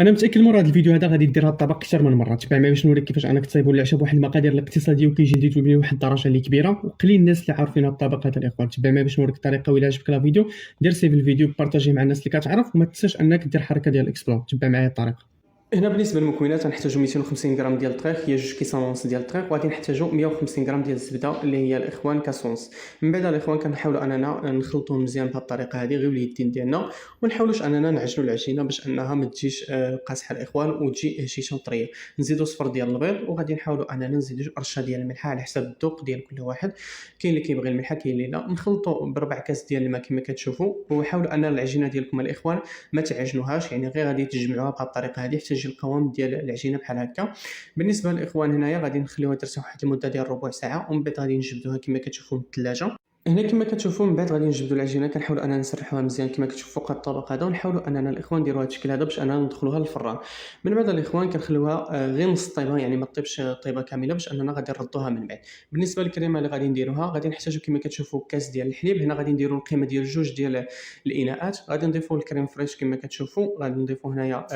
انا متاكد مور هذا الفيديو هذا غادي دير هذا الطبق اكثر من مره. تبع معايا باش نوريك كيفاش انك تصايبوا العشاء بواحد المقادير الاقتصاديه وكيجي نديرو بيه واحد الدرجه اللي كبيره، وقليل الناس اللي عارفين هذا الطبق هذا الاخوان. تبع معايا باش نوريك الطريقه. وإلا عجبك الفيديو دير سيف الفيديو، بارطاجيه مع الناس اللي كتعرف، وما تنساش انك دير حركه ديال الاكسبلور. تبع معايا الطريقه. هنا بالنسبه للمكونات غنحتاجو 250 غرام ديال الدقيق، هي 2 كيسان ونص ديال الدقيق، وغادي نحتاجو 150 غرام ديال الزبده اللي هي الاخوان كاسونس. من بعد الاخوان كنحاولوا اننا نخلطوهم مزيان بهذه الطريقه هذه غير اليدين ديالنا، ونحاولوش اننا نعجنوا العجينه باش انها ما تجيش قاصحه الاخوان وتجي هشيشه وطريه. نزيدو صفر ديال البيض، وغادي نحاولوا اننا نزيدو رشه ديال الملحه على حسب الذوق ديال كل واحد. كاين اللي كيبغي الملحه، كاين اللي لا. نخلطوا بربع كاس ديال الماء كما كتشوفوا، وحاولوا ان العجينه ديالكم الاخوان ما تعجنوهاش، يعني غير غادي تجمعوها بهذه الطريقه هذه حتى يجي القوام ديال العجينه بحال هكا. بالنسبه للاخوان هنايا غادي نخليوها ترتاح واحد المده ديال ربع ساعه، ومن بعد غادي نجبدوها كما كتشوفوا من الثلاجه. هنا كما كتشوفوا من بعد غادي نجبدوا العجينه، كنحاولوا اننا نسرحوها مزيان كما كتشوفوا فوق الطبق هذا، ونحاولوا اننا الاخوان نديروها هذا الشكل هذا باش اننا ندخلوها للفران. من بعد الاخوان كنخليوها غير نص طيبه، يعني ما طيبش طيبه كامله، باش اننا غادي نردوها من بعد. بالنسبه للكريمه اللي غادي نديروها غادي نحتاجوا كما كتشوفوا كاس ديال الحليب. هنا غادي نديروا القيمه ديال جوج ديال الاناءات. غادي نضيفوا الكريم فريش كما كتشوفوا، غادي نضيفوا هنايا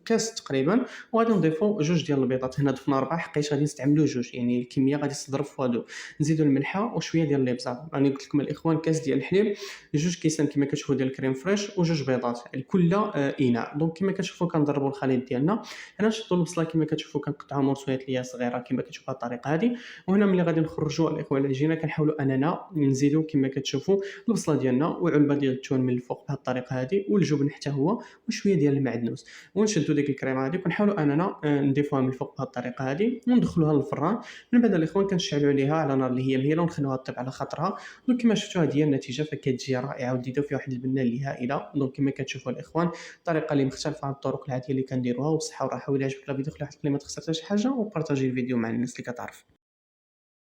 كاس تقريبا، وغادي نضيفوا جوج ديال البيضات. هنا ضفنا 4 حقيت غادي نستعملوا جوج، يعني الكميه غادي تضرب في هادو. نزيدوا الملحه وشويه ديال الابزار. راني قلت لكم الاخوان كاس ديال الحليب، جوج كيسان كما كتشوفوا ديال الكريم فريش، وجوج بيضات لكل اناء. دونك كما كتشوفوا كنضربوا الخليط ديالنا. هنا نشطوا البصله كما كتشوفوا كنقطعوا مرصويات ليا صغيره كما كتشوفوا الطريقه هذه. وهنا ملي غادي نخرجوا الاخوان العجينه كنحاولوا اننا نزيدوا كما كتشوفوا البصله ديالنا وعلبه ديال التون من الفوق بهذه الطريقه هذه، والجبن حتى هو، وشويه ديال المعدنوس. ونشدوا ديك الكريمه هذه ونحاولوا اننا نضيفوها من الفوق بهذه الطريقه هذه، وندخلوها للفران. من بعد الاخوان كنشعلوا عليها على نار اللي هي مهيله، ونخلوها طيب على خاطرها. دونك كما شفتوا هذه هي النتيجه، فكتجي رائعه وديده فيها واحد البنه اللي هائله. دونك كما كتشوفوا الاخوان الطريقه اللي مختلفه عن الطرق العاديه اللي كنديروها، وبصحه وراحه. وإلا عجبك الفيديو خلي واحد الكلمه تخسر حتى شي حاجه، وبارطاجي الفيديو مع الناس اللي كتعرف.